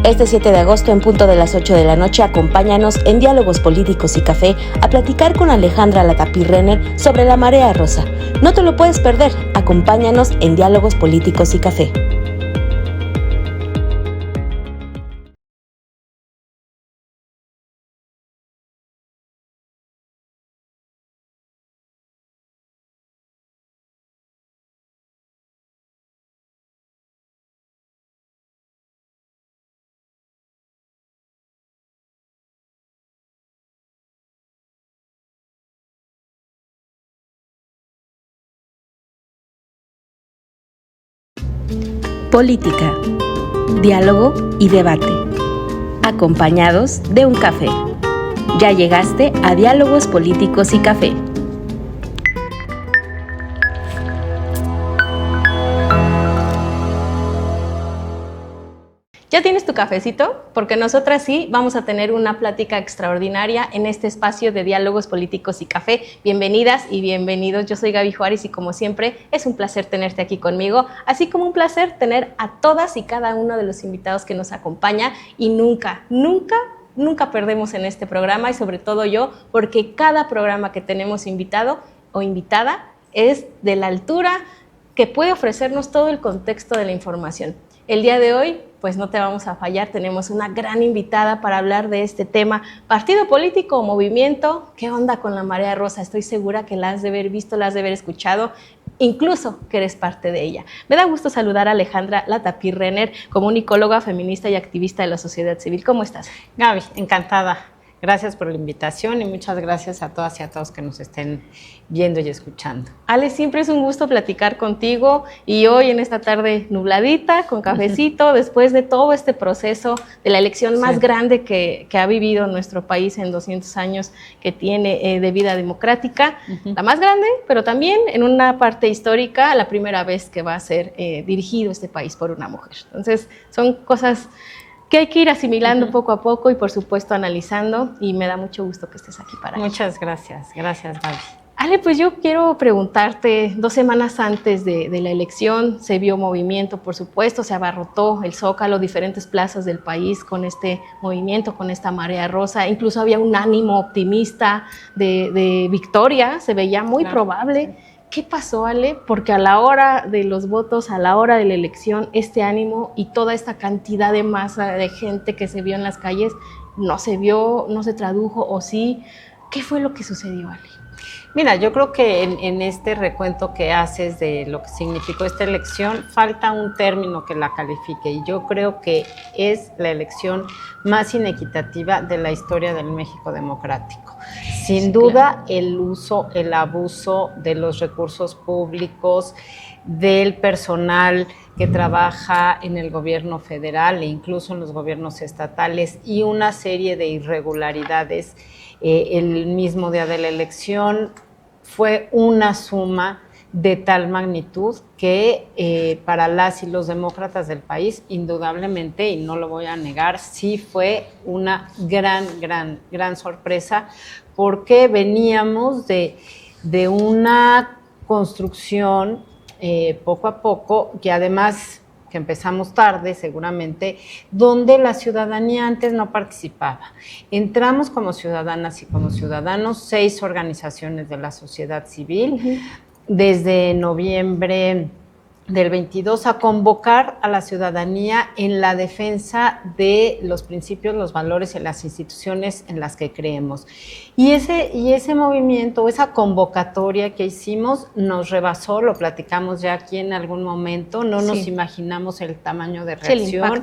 Este 7 de agosto, en punto de las 8 de la noche, acompáñanos en Diálogos Políticos y Café a platicar con Alejandra Latapy-Renner sobre la marea rosa. No te lo puedes perder. Acompáñanos en Diálogos Políticos y Café. Política, diálogo y debate, acompañados de un café. Ya llegaste a Diálogos Políticos y Café. ¿Ya tienes tu cafecito? Porque nosotras sí vamos a tener una plática extraordinaria en este espacio de Diálogos Políticos y Café. Bienvenidas y bienvenidos. Yo soy Gaby Juárez y como siempre es un placer tenerte aquí conmigo, así como un placer tener a todas y cada uno de los invitados que nos acompaña y nunca perdemos en este programa y sobre todo yo, porque cada programa que tenemos invitado o invitada es de la altura que puede ofrecernos todo el contexto de la información. El día de hoy, pues no te vamos a fallar, tenemos una gran invitada para hablar de este tema. Partido político o movimiento, ¿qué onda con la marea rosa? Estoy segura que la has de haber visto, la has de haber escuchado, incluso que eres parte de ella. Me da gusto saludar a Alejandra Latapy-Renner, comunicóloga, feminista y activista de la sociedad civil. ¿Cómo estás? Gaby, encantada. Gracias por la invitación y muchas gracias a todas y a todos que nos estén viendo y escuchando. Ale, siempre es un gusto platicar contigo y hoy en esta tarde nubladita, con cafecito, después de todo este proceso de la elección más grande que ha vivido nuestro país en 200 años que tiene de vida democrática, la más grande, pero también en una parte histórica, la primera vez que va a ser dirigido este país por una mujer. Entonces, son cosas que hay que ir asimilando poco a poco y por supuesto analizando, y me da mucho gusto que estés aquí para ello. Muchas gracias, gracias Gaby. Ale, pues yo quiero preguntarte, 2 semanas antes de la elección se vio movimiento, por supuesto, se abarrotó el Zócalo, diferentes plazas del país con este movimiento, con esta marea rosa, incluso había un ánimo optimista de victoria, se veía muy probable. Sí. ¿Qué pasó, Ale? Porque a la hora de los votos, a la hora de la elección, este ánimo y toda esta cantidad de masa de gente que se vio en las calles no se vio, no se tradujo, o sí. ¿Qué fue lo que sucedió, Ale? Mira, yo creo que en este recuento que haces de lo que significó esta elección, falta un término que la califique, y yo creo que es la elección más inequitativa de la historia del México democrático. Sin duda, el uso, el abuso de los recursos públicos, del personal que trabaja en el gobierno federal e incluso en los gobiernos estatales, y una serie de irregularidades el mismo día de la elección, fue una suma de tal magnitud que para las y los demócratas del país, indudablemente, y no lo voy a negar, sí fue una gran sorpresa, porque veníamos de una construcción poco a poco, que además que empezamos tarde seguramente, donde la ciudadanía antes no participaba. Entramos como ciudadanas y como ciudadanos 6 organizaciones de la sociedad civil, desde noviembre del 22 a convocar a la ciudadanía en la defensa de los principios, los valores y las instituciones en las que creemos. Y ese movimiento, esa convocatoria que hicimos nos rebasó, lo platicamos ya aquí en algún momento, no nos imaginamos el tamaño de reacción,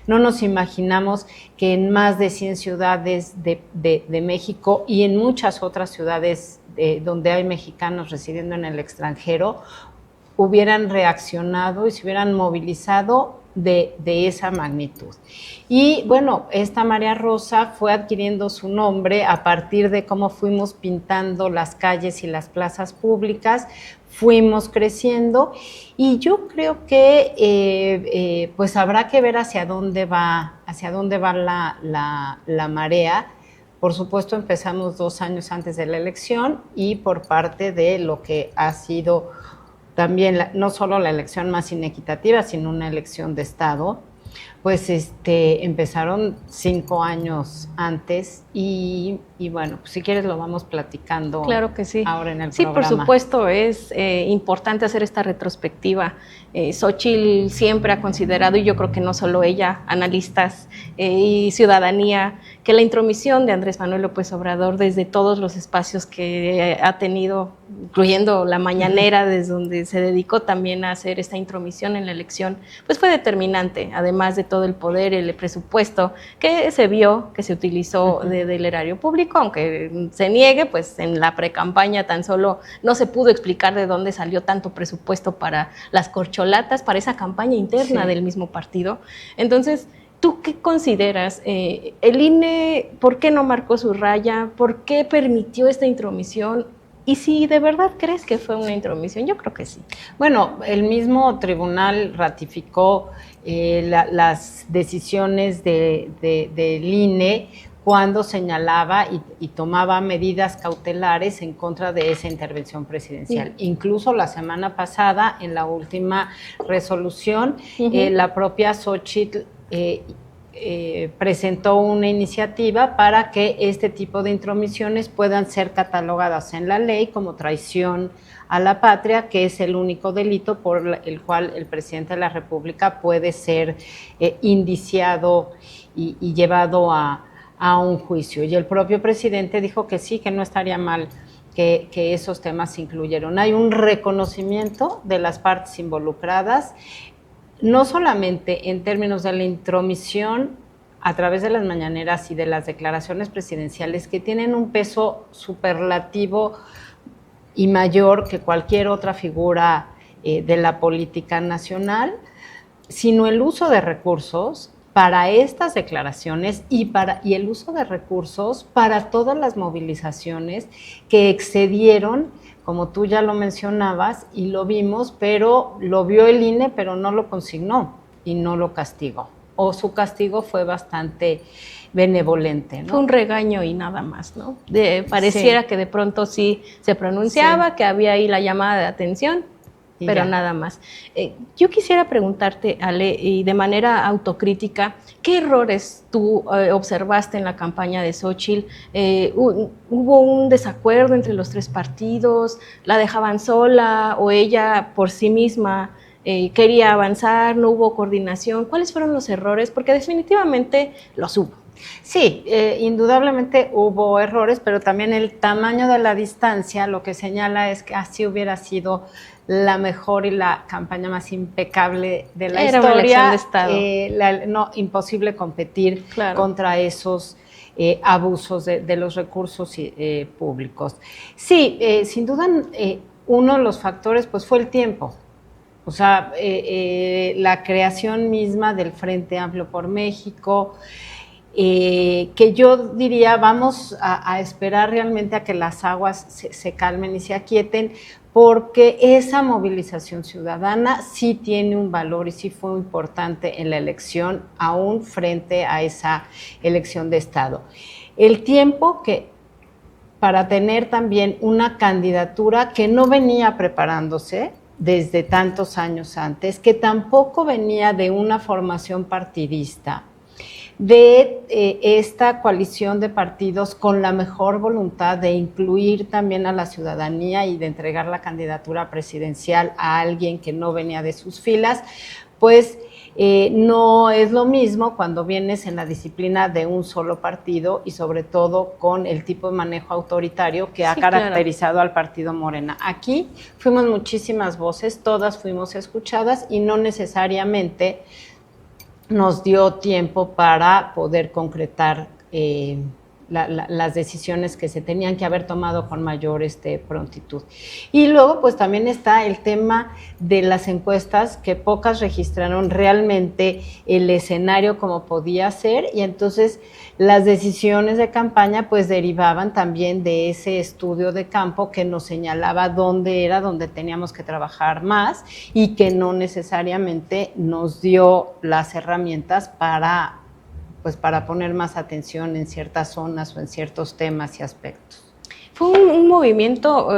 no nos imaginamos que en más de 100 ciudades de México y en muchas otras ciudades donde hay mexicanos residiendo en el extranjero, hubieran reaccionado y se hubieran movilizado de esa magnitud. Y bueno, esta marea rosa fue adquiriendo su nombre a partir de cómo fuimos pintando las calles y las plazas públicas, fuimos creciendo, y yo creo que pues habrá que ver hacia dónde va la marea. Por supuesto, empezamos 2 años antes de la elección, y por parte de lo que ha sido también no solo la elección más inequitativa, sino una elección de Estado, Pues empezaron 5 años antes y bueno, pues si quieres lo vamos platicando. Claro que sí. Ahora en el sí, programa. por supuesto, es importante hacer esta retrospectiva. Xóchitl siempre ha considerado, y yo creo que no solo ella, analistas y ciudadanía, que la intromisión de Andrés Manuel López Obrador desde todos los espacios que ha tenido, incluyendo la mañanera, desde donde se dedicó también a hacer esta intromisión en la elección, pues fue determinante, además de todo el poder, el presupuesto que se vio, que se utilizó del erario público, aunque se niegue, pues en la precampaña tan solo no se pudo explicar de dónde salió tanto presupuesto para las corcholatas, para esa campaña interna del mismo partido. Entonces, ¿tú qué consideras? ¿El INE por qué no marcó su raya? ¿Por qué permitió esta intromisión? Y si de verdad crees que fue una intromisión, yo creo que sí. Bueno, el mismo tribunal ratificó las decisiones del INE cuando señalaba y tomaba medidas cautelares en contra de esa intervención presidencial. Incluso la semana pasada, en la última resolución, la propia Xóchitl presentó una iniciativa para que este tipo de intromisiones puedan ser catalogadas en la ley como traición a la patria, que es el único delito por el cual el presidente de la República puede ser indiciado y llevado a un juicio. Y el propio presidente dijo que sí, que no estaría mal que esos temas se incluyeron. Hay un reconocimiento de las partes involucradas, no solamente en términos de la intromisión a través de las mañaneras y de las declaraciones presidenciales, que tienen un peso superlativo y mayor que cualquier otra figura de la política nacional, sino el uso de recursos para estas declaraciones y el uso de recursos para todas las movilizaciones que excedieron, como tú ya lo mencionabas y lo vimos, pero lo vio el INE, pero no lo consignó y no lo castigó. O su castigo fue bastante benevolente, ¿no? Fue un regaño y nada más, ¿no? Pareciera que de pronto sí se pronunciaba, que había ahí la llamada de atención, pero nada más. Yo quisiera preguntarte, Ale, y de manera autocrítica, ¿qué errores tú observaste en la campaña de Xóchitl? ¿Hubo un desacuerdo entre los tres partidos? ¿La dejaban sola o ella por sí misma quería avanzar? ¿No hubo coordinación? ¿Cuáles fueron los errores? Porque definitivamente los hubo. Sí, indudablemente hubo errores, pero también el tamaño de la distancia lo que señala es que así hubiera sido la mejor y la campaña más impecable de la historia. Una elección de Estado. No, imposible competir contra esos abusos de los recursos públicos. Sí, sin duda uno de los factores pues fue el tiempo. O sea, la creación misma del Frente Amplio por México, que yo diría vamos a esperar realmente a que las aguas se calmen y se aquieten, porque esa movilización ciudadana sí tiene un valor y sí fue importante en la elección, aún frente a esa elección de Estado. El tiempo que para tener también una candidatura que no venía preparándose desde tantos años antes, que tampoco venía de una formación partidista, de esta coalición de partidos con la mejor voluntad de incluir también a la ciudadanía y de entregar la candidatura presidencial a alguien que no venía de sus filas, pues no es lo mismo cuando vienes en la disciplina de un solo partido y sobre todo con el tipo de manejo autoritario que ha caracterizado al partido Morena. Aquí fuimos muchísimas voces, todas fuimos escuchadas y no necesariamente nos dio tiempo para poder concretar las decisiones que se tenían que haber tomado con mayor prontitud. Y luego pues también está el tema de las encuestas, que pocas registraron realmente el escenario como podía ser, y entonces las decisiones de campaña pues derivaban también de ese estudio de campo que nos señalaba dónde era donde teníamos que trabajar más y que no necesariamente nos dio las herramientas para poner más atención en ciertas zonas o en ciertos temas y aspectos. Fue un movimiento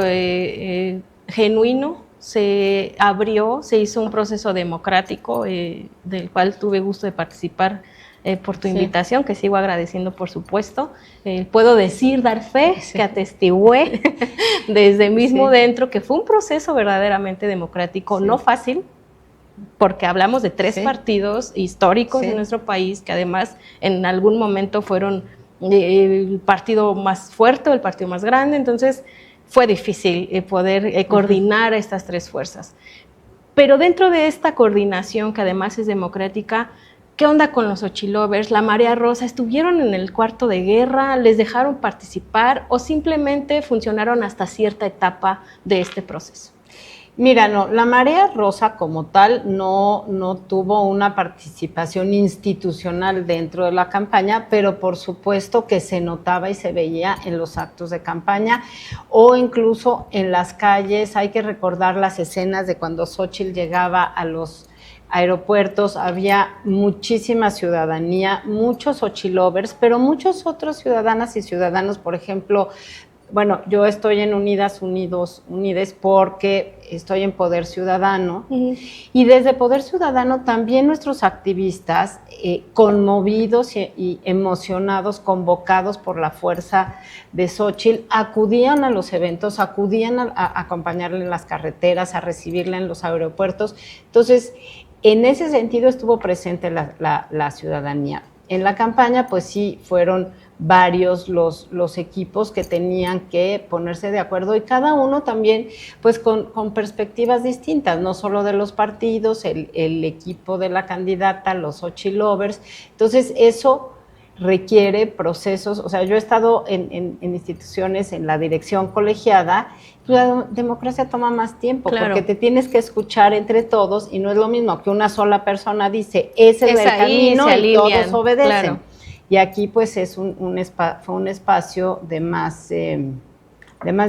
genuino, se abrió, se hizo un proceso democrático del cual tuve gusto de participar por tu invitación, que sigo agradeciendo, por supuesto. Puedo decir, dar fe, que atestigué desde mismo dentro, que fue un proceso verdaderamente democrático, no fácil, porque hablamos de 3 partidos históricos en nuestro país, que además en algún momento fueron el partido más fuerte o el partido más grande, entonces fue difícil poder coordinar a estas 3 fuerzas. Pero dentro de esta coordinación, que además es democrática, ¿qué onda con los Xochilovers? La Marea Rosa, ¿estuvieron en el cuarto de guerra? ¿Les dejaron participar o simplemente funcionaron hasta cierta etapa de este proceso? Mira, no, la Marea Rosa como tal no tuvo una participación institucional dentro de la campaña, pero por supuesto que se notaba y se veía en los actos de campaña o incluso en las calles. Hay que recordar las escenas de cuando Xóchitl llegaba a los aeropuertos, había muchísima ciudadanía, muchos Xochilovers, pero muchos otros ciudadanas y ciudadanos, por ejemplo, bueno, yo estoy en Unides porque estoy en Poder Ciudadano, y desde Poder Ciudadano también nuestros activistas, conmovidos y emocionados, convocados por la fuerza de Xóchitl, acudían a los eventos, acudían a acompañarla en las carreteras, a recibirla en los aeropuertos. Entonces, en ese sentido estuvo presente la ciudadanía. En la campaña, pues sí, fueron varios los equipos que tenían que ponerse de acuerdo y cada uno también pues con perspectivas distintas, no solo de los partidos, el equipo de la candidata, los Xochilovers. Entonces eso requiere procesos, o sea, yo he estado en instituciones en la dirección colegiada, la democracia toma más tiempo, porque te tienes que escuchar entre todos y no es lo mismo que una sola persona dice, ese es el camino y todos obedecen. Claro. Y aquí pues es fue un espacio de más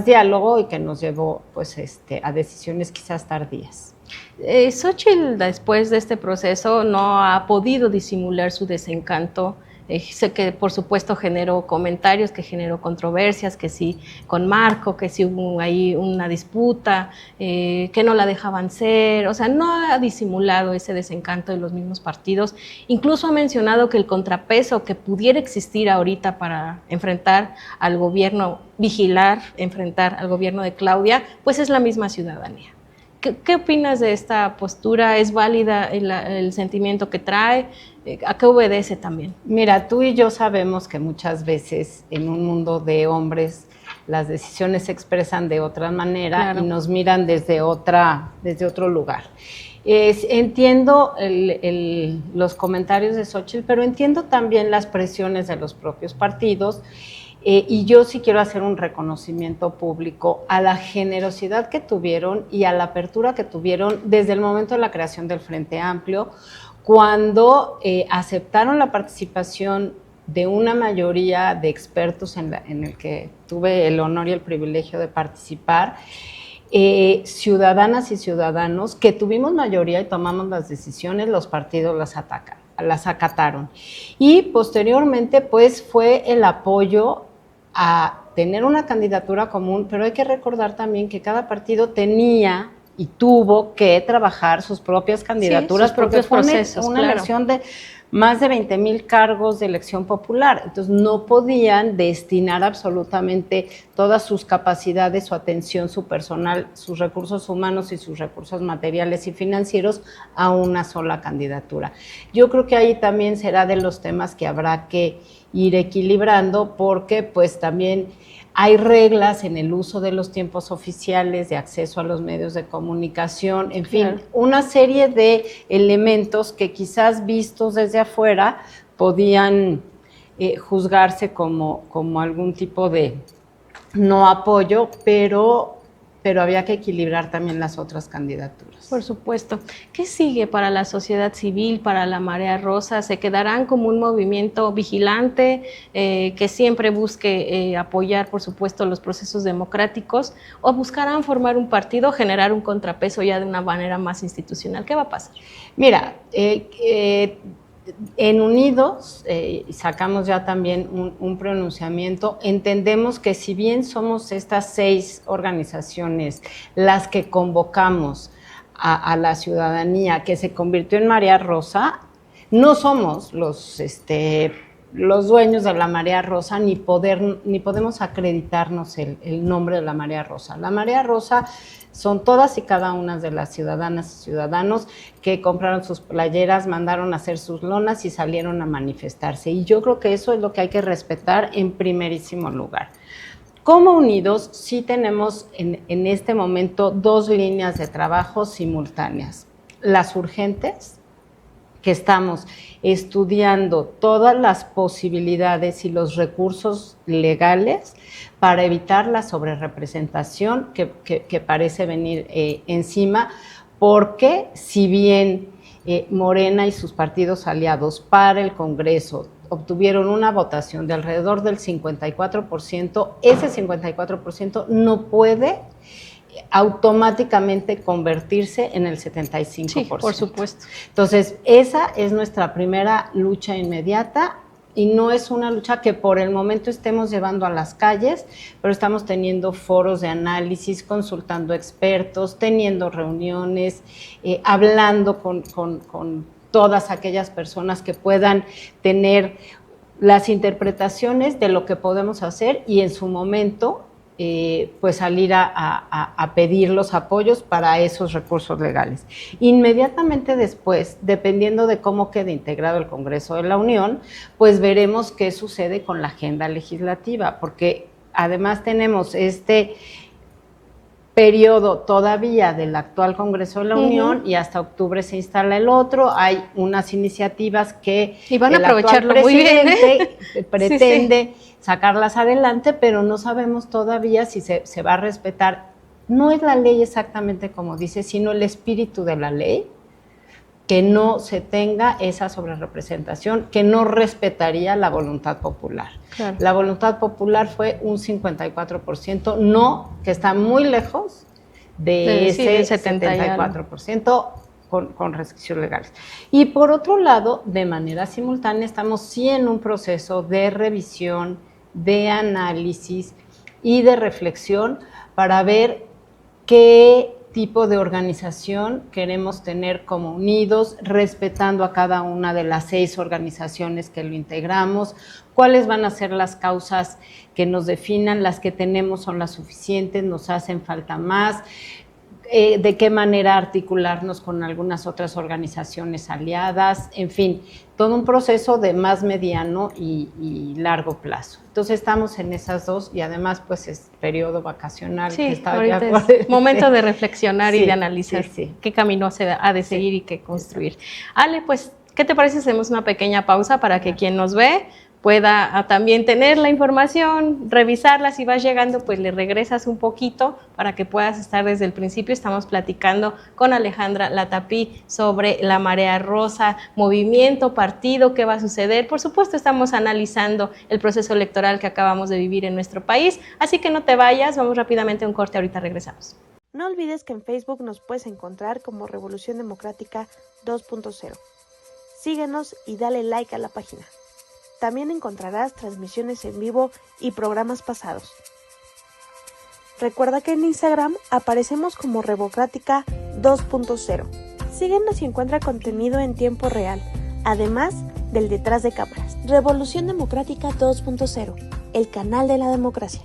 diálogo y que nos llevó pues a decisiones quizás tardías. Xóchitl, después de este proceso, no ha podido disimular su desencanto. Sé que por supuesto generó comentarios, que generó controversias, que sí con Marco, que sí hubo ahí una disputa, que no la dejaban ser, o sea, no ha disimulado ese desencanto de los mismos partidos. Incluso ha mencionado que el contrapeso que pudiera existir ahorita para enfrentar al gobierno, enfrentar al gobierno de Claudia, pues es la misma ciudadanía. ¿Qué opinas de esta postura? ¿Es válida el sentimiento que trae? ¿A qué obedece también? Mira, tú y yo sabemos que muchas veces en un mundo de hombres las decisiones se expresan de otra manera y nos miran desde otro lugar. Entiendo los comentarios de Xóchitl, pero entiendo también las presiones de los propios partidos. Y yo sí quiero hacer un reconocimiento público a la generosidad que tuvieron y a la apertura que tuvieron desde el momento de la creación del Frente Amplio, cuando aceptaron la participación de una mayoría de expertos en el que tuve el honor y el privilegio de participar, ciudadanas y ciudadanos que tuvimos mayoría y tomamos las decisiones, los partidos las acataron. Y posteriormente, pues, fue el apoyo a tener una candidatura común, pero hay que recordar también que cada partido tenía y tuvo que trabajar sus propias candidaturas, sus propios procesos, una elección de más de 20,000 cargos de elección popular, entonces no podían destinar absolutamente todas sus capacidades, su atención, su personal, sus recursos humanos y sus recursos materiales y financieros a una sola candidatura. Yo creo que ahí también será de los temas que habrá que ir equilibrando, porque pues también hay reglas en el uso de los tiempos oficiales, de acceso a los medios de comunicación, en fin, una serie de elementos que quizás vistos desde afuera podían juzgarse como algún tipo de no apoyo, pero había que equilibrar también las otras candidaturas. Por supuesto. ¿Qué sigue para la sociedad civil, para la Marea Rosa? ¿Se quedarán como un movimiento vigilante que siempre busque apoyar, por supuesto, los procesos democráticos? ¿O buscarán formar un partido, generar un contrapeso ya de una manera más institucional? ¿Qué va a pasar? Mira, En Unidos, sacamos ya también un pronunciamiento, entendemos que si bien somos estas 6 organizaciones las que convocamos a la ciudadanía que se convirtió en Marea Rosa, no somos los dueños de la Marea Rosa, ni podemos acreditarnos el nombre de la Marea Rosa. La Marea Rosa son todas y cada una de las ciudadanas y ciudadanos que compraron sus playeras, mandaron a hacer sus lonas y salieron a manifestarse. Y yo creo que eso es lo que hay que respetar en primerísimo lugar. Como Unidos, sí tenemos en este momento 2 líneas de trabajo simultáneas. Las urgentes, que estamos estudiando todas las posibilidades y los recursos legales para evitar la sobrerepresentación que parece venir encima, porque si bien Morena y sus partidos aliados para el Congreso obtuvieron una votación de alrededor del 54%, ese 54% no puede automáticamente convertirse en el 75%. Sí, por supuesto. Entonces, esa es nuestra primera lucha inmediata y no es una lucha que por el momento estemos llevando a las calles, pero estamos teniendo foros de análisis, consultando expertos, teniendo reuniones, hablando con todas aquellas personas que puedan tener las interpretaciones de lo que podemos hacer y en su momento pues salir a pedir los apoyos para esos recursos legales. Inmediatamente después, dependiendo de cómo quede integrado el Congreso de la Unión, pues veremos qué sucede con la agenda legislativa, porque además tenemos este periodo todavía del actual Congreso de la Unión y hasta octubre se instala el otro. Hay unas iniciativas que y van a aprovecharlo muy bien, pretende sacarlas adelante, pero no sabemos todavía si se va a respetar. No es la ley exactamente como dice, sino el espíritu de la ley, que no se tenga esa sobrerepresentación, que no respetaría la voluntad popular. Claro. La voluntad popular fue un 54%, no, que está muy lejos de ese 74% con restricciones legales. Y por otro lado, de manera simultánea, estamos sí en un proceso de revisión, de análisis y de reflexión para ver qué tipo de organización queremos tener como Unidos, respetando a cada una de las 6 organizaciones que lo integramos, cuáles van a ser las causas que nos definan, las que tenemos son las suficientes, nos hacen falta más, de qué manera articularnos con algunas otras organizaciones aliadas, en fin, todo un proceso de más mediano y largo plazo. Entonces estamos en esas 2 y además pues es periodo vacacional. Sí, que está ahorita es momento de reflexionar y de analizar qué camino se ha de seguir y qué construir. Ale, pues, ¿qué te parece si hacemos una pequeña pausa para que quien nos ve pueda también tener la información, revisarla? Si vas llegando, pues le regresas un poquito para que puedas estar desde el principio. Estamos platicando con Alejandra Latapí sobre la Marea Rosa, movimiento, partido, qué va a suceder. Por supuesto, estamos analizando el proceso electoral que acabamos de vivir en nuestro país, así que no te vayas, vamos rápidamente a un corte, ahorita regresamos. No olvides que en Facebook nos puedes encontrar como Revolución Democrática 2.0. Síguenos y dale like a la página. También encontrarás transmisiones en vivo y programas pasados. Recuerda que en Instagram aparecemos como Revocrática 2.0. Síguenos y encuentra contenido en tiempo real, además del detrás de cámaras. Revolución Democrática 2.0, el canal de la democracia.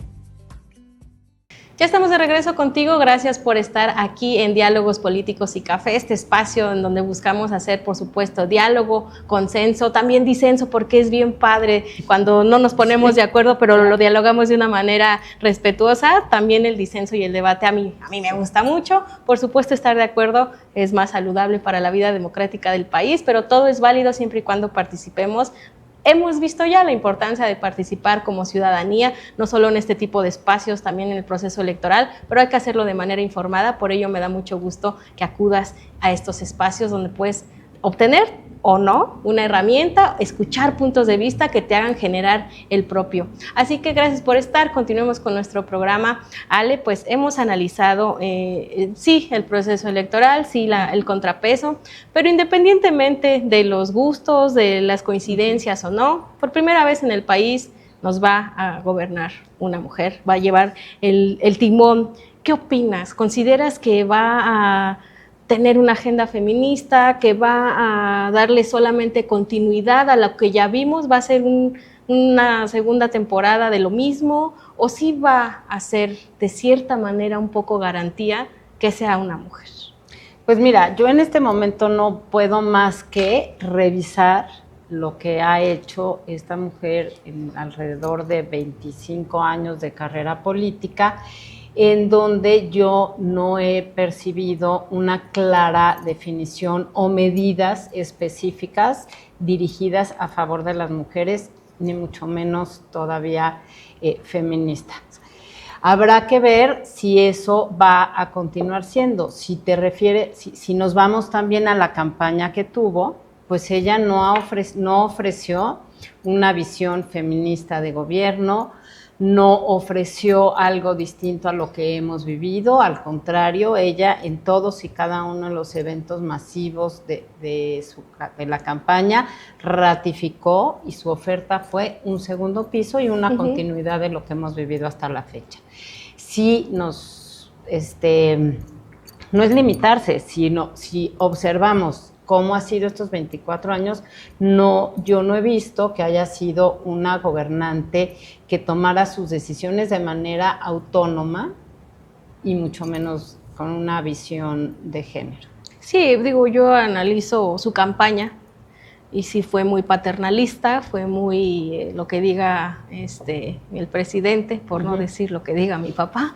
Ya estamos de regreso contigo, gracias por estar aquí en Diálogos Políticos y Café, este espacio en donde buscamos hacer, por supuesto, diálogo, consenso, también disenso, porque es bien padre cuando no nos ponemos de acuerdo, pero lo dialogamos de una manera respetuosa. También el disenso y el debate a mí me gusta mucho. Por supuesto, estar de acuerdo es más saludable para la vida democrática del país, pero todo es válido siempre y cuando participemos. Hemos visto ya la importancia de participar como ciudadanía, no solo en este tipo de espacios, también en el proceso electoral, pero hay que hacerlo de manera informada. Por ello me da mucho gusto que acudas a estos espacios donde puedes obtener o no, una herramienta, escuchar puntos de vista que te hagan generar el propio. Así que gracias por estar, continuemos con nuestro programa. Ale, pues hemos analizado, sí, el proceso electoral, sí, el contrapeso, pero independientemente de los gustos, de las coincidencias o no, por primera vez en el país nos va a gobernar una mujer, va a llevar el timón. ¿Qué opinas? ¿Consideras que va a tener una agenda feminista, que va a darle solamente continuidad a lo que ya vimos, va a ser una segunda temporada de lo mismo, o sí va a ser de cierta manera un poco garantía que sea una mujer? Pues mira, yo en este momento no puedo más que revisar lo que ha hecho esta mujer en alrededor de 25 años de carrera política, en donde yo no he percibido una clara definición o medidas específicas dirigidas a favor de las mujeres, ni mucho menos todavía feministas. Habrá que ver si eso va a continuar siendo. Si nos vamos también a la campaña que tuvo, pues ella no ofreció una visión feminista de gobierno, no ofreció algo distinto a lo que hemos vivido, al contrario, ella en todos y cada uno de los eventos masivos de la campaña ratificó, y su oferta fue un segundo piso y una continuidad de lo que hemos vivido hasta la fecha. Sí no es limitarse, sino si observamos cómo ha sido estos 24 años, yo no he visto que haya sido una gobernante que tomara sus decisiones de manera autónoma y mucho menos con una visión de género. Sí, digo, yo analizo su campaña y sí fue muy paternalista, fue muy lo que diga el presidente, por no decir lo que diga mi papá,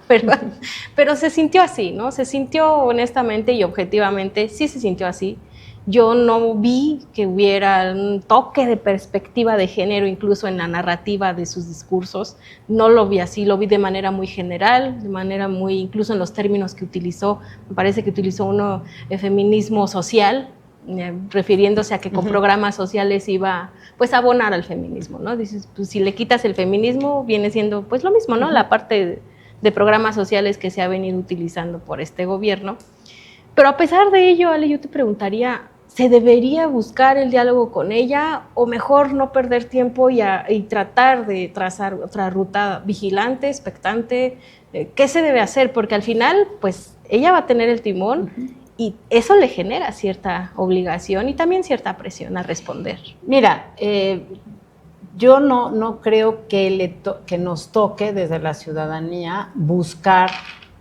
pero se sintió así, ¿no? Se sintió honestamente y objetivamente, sí se sintió así. Yo no vi que hubiera un toque de perspectiva de género, incluso en la narrativa de sus discursos. No lo vi así, lo vi de manera muy general, de manera muy, incluso en los términos que utilizó, me parece que utilizó uno, el feminismo social, refiriéndose a que con programas sociales iba pues a abonar al feminismo, ¿no? Dices, pues si le quitas el feminismo, viene siendo pues lo mismo, ¿no? La parte de programas sociales que se ha venido utilizando por este gobierno. Pero a pesar de ello, Ale, yo te preguntaría, ¿se debería buscar el diálogo con ella o mejor no perder tiempo y tratar de trazar otra ruta vigilante, expectante? ¿Qué se debe hacer? Porque al final, pues, ella va a tener el timón y eso le genera cierta obligación y también cierta presión a responder. Mira, yo no creo que nos toque desde la ciudadanía buscar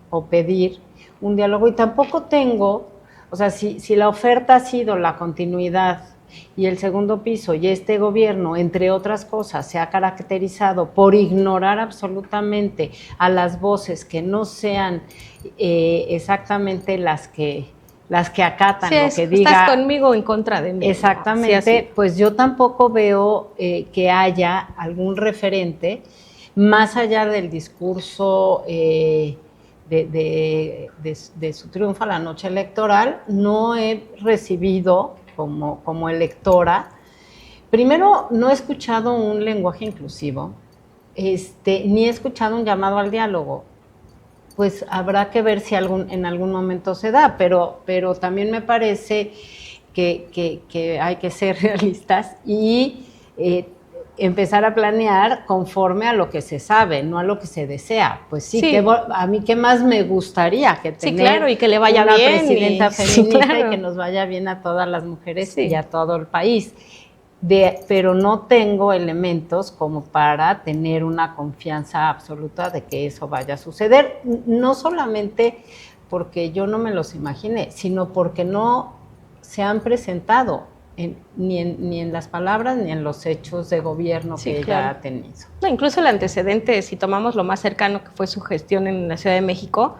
o pedir un diálogo, y tampoco tengo, o sea, si la oferta ha sido la continuidad y el segundo piso y este gobierno, entre otras cosas, se ha caracterizado por ignorar absolutamente a las voces que no sean exactamente las que acatan sí, lo que diga. Estás conmigo o en contra de mí. Exactamente, sí, pues yo tampoco veo que haya algún referente más allá del discurso de su triunfo a la noche electoral. No he recibido como electora, primero no he escuchado un lenguaje inclusivo, ni he escuchado un llamado al diálogo. Pues habrá que ver si en algún momento se da, pero también me parece que hay que ser realistas y empezar a planear conforme a lo que se sabe, no a lo que se desea. Pues sí. A mí qué más me gustaría que tener, sí, claro, y que le vaya una bien, presidenta feminista, sí, claro, y que nos vaya bien a todas las mujeres, sí, y a todo el país. Pero no tengo elementos como para tener una confianza absoluta de que eso vaya a suceder, no solamente porque yo no me los imaginé, sino porque no se han presentado ni en las palabras ni en los hechos de gobierno que ella ha tenido. No, incluso el antecedente, si tomamos lo más cercano que fue su gestión en la Ciudad de México,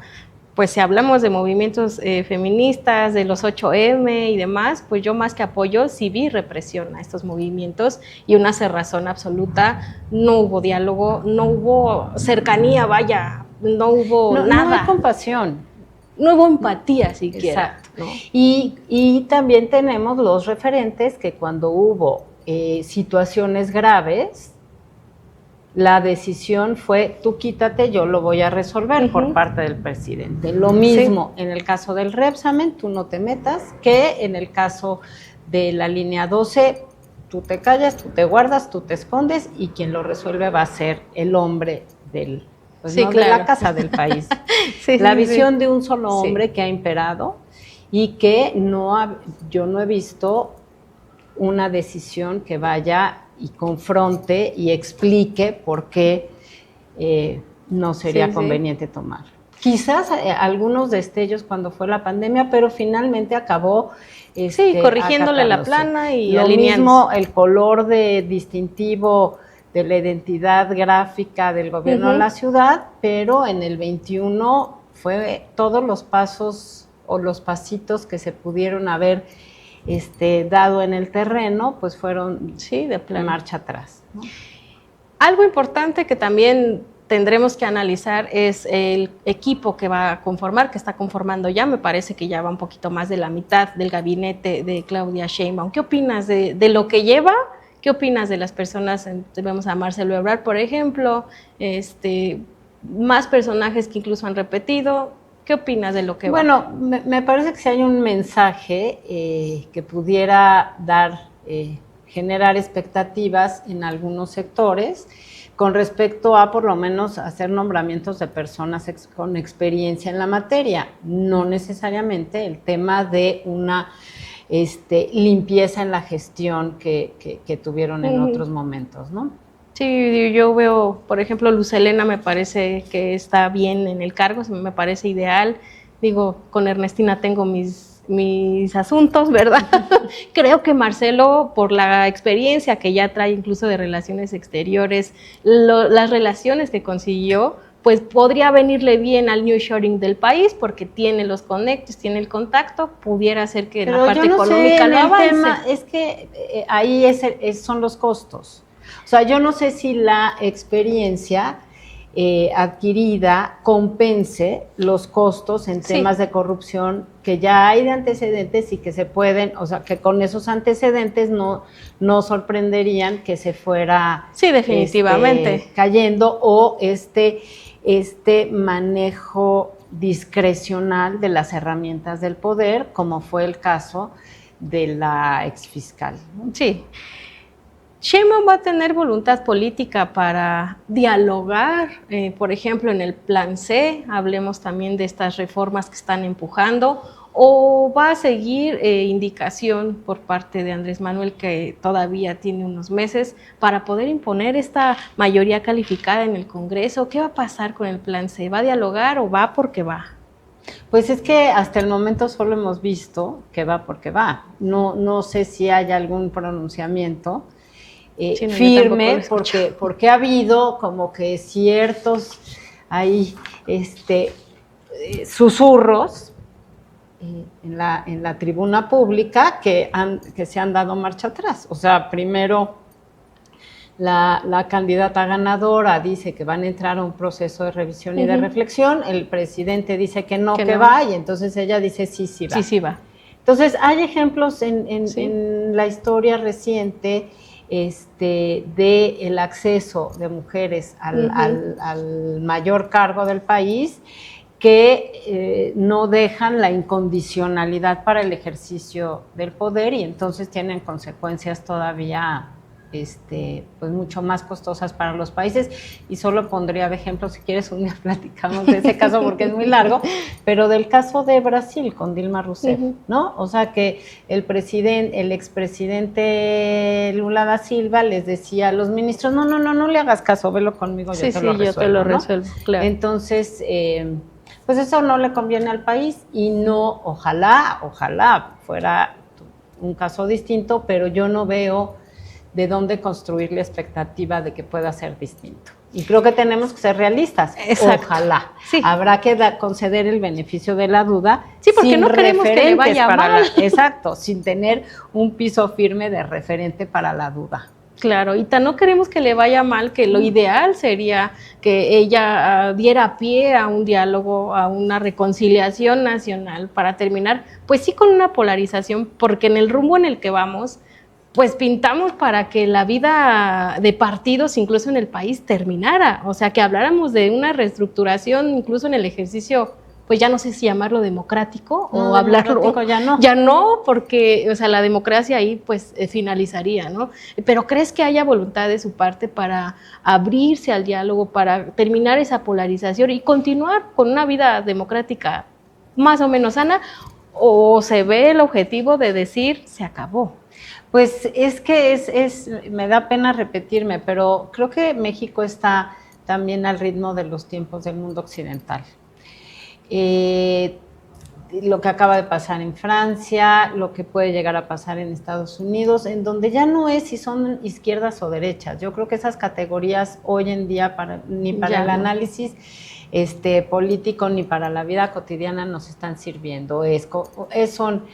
pues si hablamos de movimientos feministas, de los 8M y demás, pues yo más que apoyo sí vi represión a estos movimientos y una cerrazón absoluta. No hubo diálogo, no hubo cercanía, vaya, no hubo nada. No hay compasión. No hubo empatía siquiera. Exacto. ¿no? Y también tenemos los referentes que cuando hubo situaciones graves, la decisión fue, tú quítate, yo lo voy a resolver por parte del presidente. Lo mismo en el caso del Repsamen, tú no te metas, que en el caso de la línea 12, tú te callas, tú te guardas, tú te escondes y quien lo resuelve va a ser el hombre del, pues no de la casa, del país. La visión de un solo hombre que ha imperado y que yo no he visto una decisión que vaya y confronte y explique por qué no sería conveniente tomar. Quizás algunos destellos cuando fue la pandemia, pero finalmente acabó corrigiéndole la plana y lo mismo el color distintivo de la identidad gráfica del gobierno de la ciudad, pero en el 21 fue todos los pasos o los pasitos que se pudieron haber dado en el terreno, pues fueron de marcha atrás, ¿no? Algo importante que también tendremos que analizar es el equipo que va a conformar, que está conformando ya, me parece que ya va un poquito más de la mitad del gabinete de Claudia Sheinbaum. ¿Qué opinas de lo que lleva? ¿Qué opinas de las personas? Vemos a Marcelo Ebrard, por ejemplo, más personajes que incluso han repetido. ¿Qué opinas de lo que va? Bueno, me parece que si hay un mensaje que pudiera generar expectativas en algunos sectores con respecto a por lo menos hacer nombramientos de personas con experiencia en la materia, no necesariamente el tema de una limpieza en la gestión que tuvieron en otros momentos, ¿no? Sí, yo veo, por ejemplo, Luz Helena me parece que está bien en el cargo, me parece ideal. Digo, con Ernestina tengo mis asuntos, ¿verdad? Creo que Marcelo, por la experiencia que ya trae incluso de relaciones exteriores, las relaciones que consiguió, pues podría venirle bien al nearshoring del país porque tiene los conectos, tiene el contacto, pudiera ser que en la parte económica lo avance. Tema es que ahí son los costos. O sea, yo no sé si la experiencia adquirida compense los costos en temas de corrupción que ya hay de antecedentes y que se pueden, o sea, que con esos antecedentes no sorprenderían que se fuera definitivamente cayendo o este manejo discrecional de las herramientas del poder, como fue el caso de la exfiscal, ¿no? Sí. Sheinbaum va a tener voluntad política para dialogar, por ejemplo, en el Plan C, hablemos también de estas reformas que están empujando, o va a seguir indicación por parte de Andrés Manuel, que todavía tiene unos meses, para poder imponer esta mayoría calificada en el Congreso. ¿Qué va a pasar con el Plan C? ¿Va a dialogar o va porque va? Pues es que hasta el momento solo hemos visto que va porque va. No sé si hay algún pronunciamiento firme, porque ha habido como que ciertos susurros en la tribuna pública que se han dado marcha atrás. O sea, primero la candidata ganadora dice que van a entrar a un proceso de revisión y de reflexión, el presidente dice que no va, y entonces ella dice sí va. Sí va. Entonces, hay ejemplos en la historia reciente de el acceso de mujeres al mayor cargo del país que no dejan la incondicionalidad para el ejercicio del poder y entonces tienen consecuencias todavía pues mucho más costosas para los países, y solo pondría de ejemplo, si quieres un día platicamos de ese caso porque es muy largo, pero del caso de Brasil con Dilma Rousseff, ¿no? O sea que el expresidente Lula da Silva les decía a los ministros, no le hagas caso, velo conmigo, yo te lo resuelvo, ¿no? Claro. Entonces, pues eso no le conviene al país y ojalá fuera un caso distinto, pero yo no veo de dónde construir la expectativa de que pueda ser distinto. Y creo que tenemos que ser realistas. Exacto. Ojalá. Sí. Habrá que conceder el beneficio de la duda. Sí, porque no queremos que le vaya mal. Exacto, sin tener un piso firme de referente para la duda. Claro, y no queremos que le vaya mal, que lo ideal sería que ella diera pie a un diálogo, a una reconciliación nacional para terminar, pues sí, con una polarización, porque en el rumbo en el que vamos, pues pintamos para que la vida de partidos, incluso en el país, terminara, o sea, que habláramos de una reestructuración, incluso en el ejercicio, pues ya no sé si llamarlo democrático o hablarlo, ya no, porque, o sea, la democracia ahí pues finalizaría, ¿no? Pero ¿crees que haya voluntad de su parte para abrirse al diálogo, para terminar esa polarización y continuar con una vida democrática más o menos sana, o se ve el objetivo de decir se acabó? Pues es que me da pena repetirme, pero creo que México está también al ritmo de los tiempos del mundo occidental. Lo que acaba de pasar en Francia, lo que puede llegar a pasar en Estados Unidos, en donde ya no es si son izquierdas o derechas. Yo creo que esas categorías hoy en día ni para el análisis político ni para la vida cotidiana nos están sirviendo. Son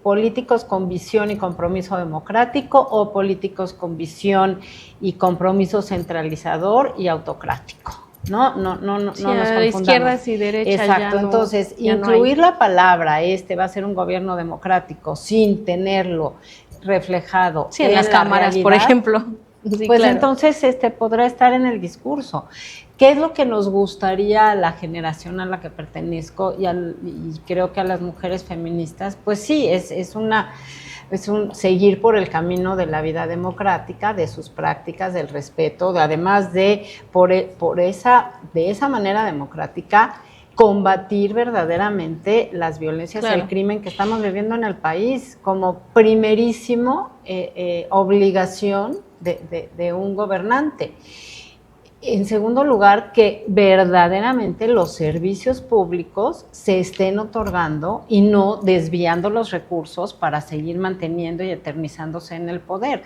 políticos con visión y compromiso democrático o políticos con visión y compromiso centralizador y autocrático. No nos confundamos. Izquierdas y derechas. Exacto, entonces incluir la palabra va a ser un gobierno democrático sin tenerlo reflejado en las cámaras, realidad, por ejemplo. Sí, pues claro. Entonces podrá estar en el discurso. ¿Qué es lo que nos gustaría a la generación a la que pertenezco y creo que a las mujeres feministas? Pues sí, es un seguir por el camino de la vida democrática, de sus prácticas, del respeto, además de de esa manera democrática combatir verdaderamente las violencias y el crimen que estamos viviendo en el país como primerísimo obligación de un gobernante. En segundo lugar, que verdaderamente los servicios públicos se estén otorgando y no desviando los recursos para seguir manteniendo y eternizándose en el poder.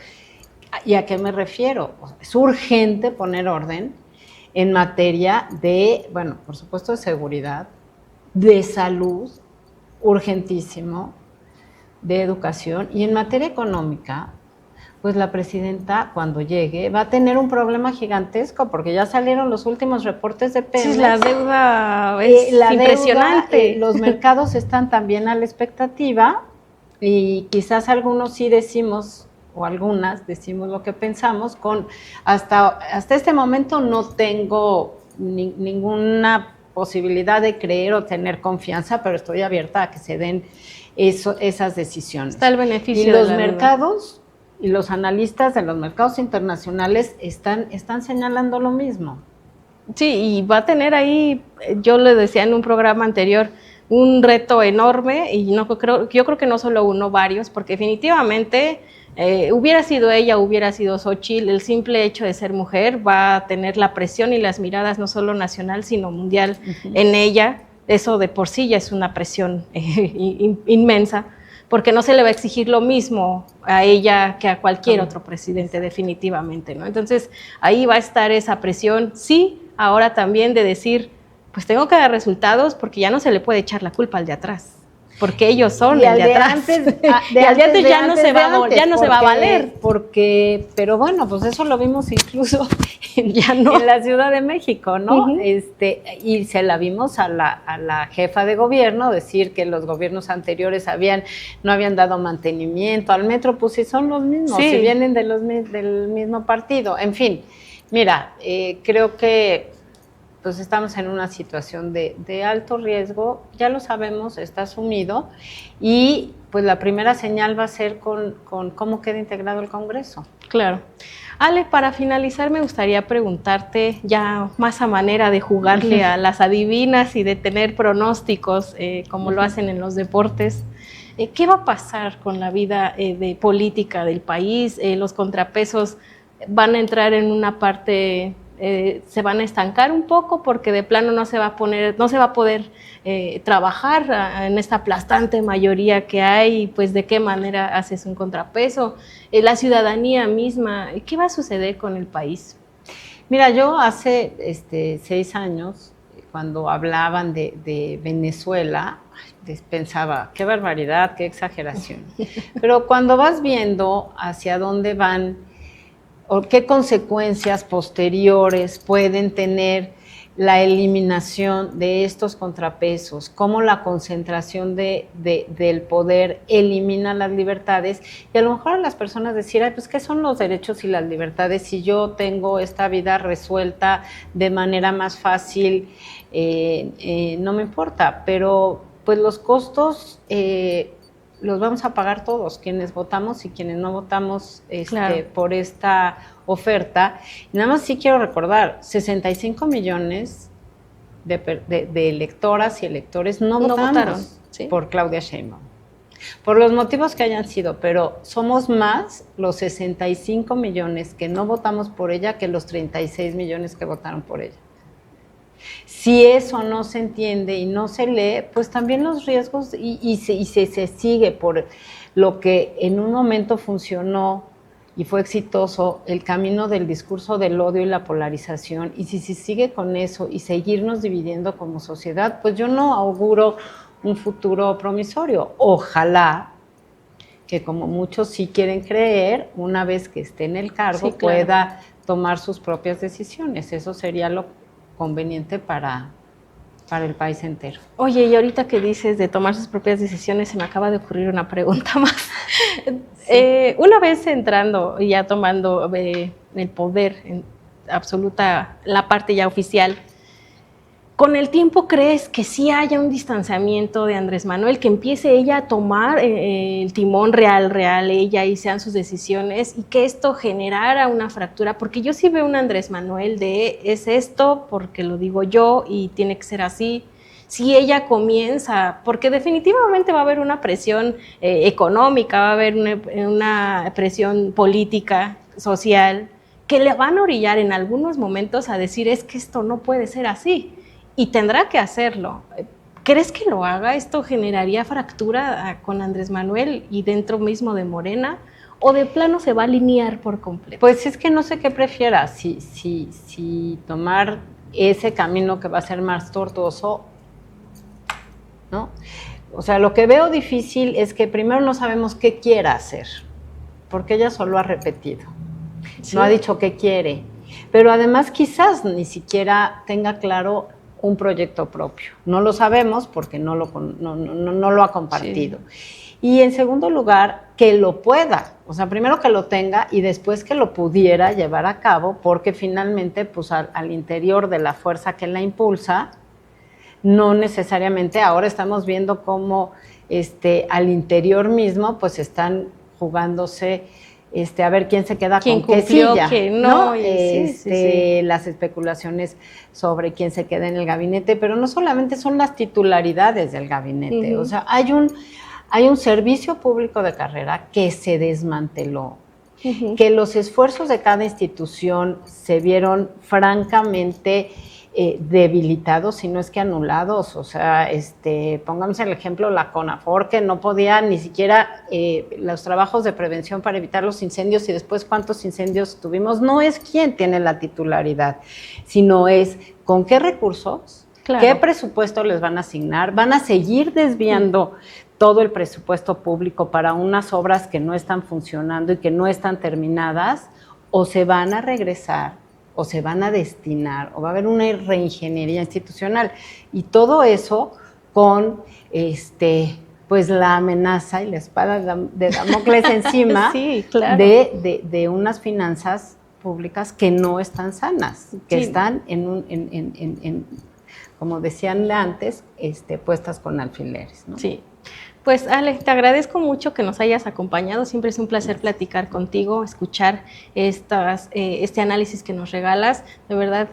¿Y a qué me refiero? Es urgente poner orden en materia de, bueno, por supuesto de seguridad, de salud, urgentísimo, de educación, y en materia económica, pues la presidenta cuando llegue va a tener un problema gigantesco porque ya salieron los últimos reportes de Pemex. Sí, la deuda es impresionante. Los mercados están también a la expectativa y quizás algunos sí decimos, o algunas decimos lo que pensamos, hasta este momento no tengo ninguna posibilidad de creer o tener confianza, pero estoy abierta a que se den esas decisiones. Está el beneficio y de los la mercados y los analistas de los mercados internacionales están señalando lo mismo. Sí, y va a tener ahí, yo le decía en un programa anterior, un reto enorme, y yo creo que no solo uno, varios, porque definitivamente hubiera sido ella, hubiera sido Xóchitl, el simple hecho de ser mujer va a tener la presión y las miradas no solo nacional, sino mundial en ella. Eso de por sí ya es una presión inmensa, porque no se le va a exigir lo mismo a ella que a cualquier otro presidente, definitivamente, ¿no? Entonces, ahí va a estar esa presión, sí, ahora también de decir, pues tengo que dar resultados porque ya no se le puede echar la culpa al de atrás, porque ellos son el de atrás. Y al de antes ya no se va a valer. Pero bueno, pues eso lo vimos incluso en la Ciudad de México, ¿no? Y se la vimos a la jefa de gobierno decir que los gobiernos anteriores no habían dado mantenimiento al metro, pues sí son los mismos, si vienen del mismo partido. En fin, mira, creo que pues estamos en una situación de alto riesgo, ya lo sabemos, está asumido, y pues la primera señal va a ser con cómo queda integrado el Congreso. Claro. Ale, para finalizar me gustaría preguntarte, ya más a manera de jugarle a las adivinas y de tener pronósticos, como lo hacen en los deportes, ¿qué va a pasar con la vida de política del país? Los contrapesos van a entrar en una parte... se van a estancar un poco porque de plano no se va a poder trabajar en esta aplastante mayoría que hay, y pues de qué manera haces un contrapeso, la ciudadanía misma, ¿qué va a suceder con el país? Mira, yo hace 6 años, cuando hablaban de Venezuela, pensaba, qué barbaridad, qué exageración, pero cuando vas viendo hacia dónde van o qué consecuencias posteriores pueden tener la eliminación de estos contrapesos, cómo la concentración del poder elimina las libertades, y a lo mejor a las personas decir, ay, pues, ¿qué son los derechos y las libertades si yo tengo esta vida resuelta de manera más fácil? No me importa, pero pues los costos los vamos a pagar todos, quienes votamos y quienes no votamos Claro. por esta oferta. Y nada más sí quiero recordar, 65 millones de electoras y electores no votaron, votamos ¿sí? por Claudia Sheinbaum, por los motivos que hayan sido, pero somos más los 65 millones que no votamos por ella que los 36 millones que votaron por ella. Si eso no se entiende y no se lee, pues también los riesgos y se sigue por lo que en un momento funcionó y fue exitoso, el camino del discurso del odio y la polarización, y si se sigue con eso y seguirnos dividiendo como sociedad, pues yo no auguro un futuro promisorio. Ojalá que, como muchos sí quieren creer, una vez que esté en el cargo, Sí, claro, pueda tomar sus propias decisiones. Eso sería lo conveniente para el país entero. Oye, y ahorita que dices de tomar sus propias decisiones, se me acaba de ocurrir una pregunta más. Sí. Una vez entrando y ya tomando el poder en absoluta, la parte ya oficial, ¿con el tiempo crees que sí haya un distanciamiento de Andrés Manuel, que empiece ella a tomar el timón real ella, y sean sus decisiones, y que esto generara una fractura? Porque yo sí veo un Andrés Manuel de es esto porque lo digo yo y tiene que ser así. Si ella comienza, porque definitivamente va a haber una presión económica, va a haber una presión política, social, que le van a orillar en algunos momentos a decir es que esto no puede ser así. Y tendrá que hacerlo. ¿Crees que lo haga? ¿Esto generaría fractura con Andrés Manuel y dentro mismo de Morena? ¿O de plano se va a alinear por completo? Pues es que no sé qué prefiera, si tomar ese camino que va a ser más tortuoso, ¿no? O sea, lo que veo difícil es que primero no sabemos qué quiera hacer, porque ella solo ha repetido, sí, no ha dicho qué quiere, pero además quizás ni siquiera tenga claro un proyecto propio. No lo sabemos porque no lo ha compartido. Sí. Y en segundo lugar, que lo pueda, o sea, primero que lo tenga y después que lo pudiera llevar a cabo, porque finalmente, pues al interior de la fuerza que la impulsa, no necesariamente ahora estamos viendo cómo al interior mismo, pues están jugándose a ver quién se queda con qué silla, ¿no? Sí. Las especulaciones sobre quién se queda en el gabinete, pero no solamente son las titularidades del gabinete, o sea, hay un servicio público de carrera que se desmanteló, que los esfuerzos de cada institución se vieron francamente debilitados, si no es que anulados. O sea, pongamos el ejemplo, la CONAFOR, que no podía ni siquiera los trabajos de prevención para evitar los incendios, y después cuántos incendios tuvimos. No es quién tiene la titularidad, sino es con qué recursos, claro, qué presupuesto les van a asignar. Van a seguir desviando todo el presupuesto público para unas obras que no están funcionando y que no están terminadas, o se van a regresar, o se van a destinar, o va a haber una reingeniería institucional. Y todo eso con pues la amenaza y la espada de Damocles encima, sí, claro, de unas finanzas públicas que no están sanas, que sí están como decían antes, puestas con alfileres, ¿no? Sí. Pues Ale, te agradezco mucho que nos hayas acompañado, siempre es un placer platicar contigo, escuchar este análisis que nos regalas, de verdad,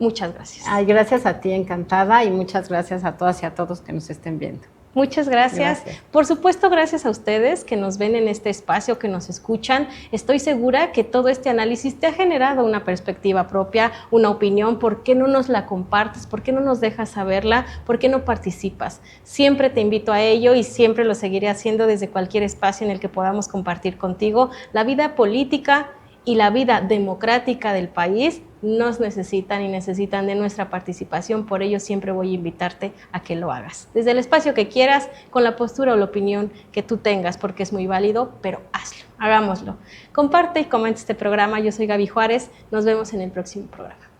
muchas gracias. Ay, gracias a ti, encantada, y muchas gracias a todas y a todos que nos estén viendo. Muchas gracias. Por supuesto, gracias a ustedes que nos ven en este espacio, que nos escuchan. Estoy segura que todo este análisis te ha generado una perspectiva propia, una opinión. ¿Por qué no nos la compartes? ¿Por qué no nos dejas saberla? ¿Por qué no participas? Siempre te invito a ello y siempre lo seguiré haciendo desde cualquier espacio en el que podamos compartir contigo la vida política y la vida democrática del país nos necesitan y necesitan de nuestra participación. Por ello siempre voy a invitarte a que lo hagas, desde el espacio que quieras, con la postura o la opinión que tú tengas, porque es muy válido, pero hazlo, hagámoslo. Comparte y comenta este programa. Yo soy Gaby Juárez, nos vemos en el próximo programa.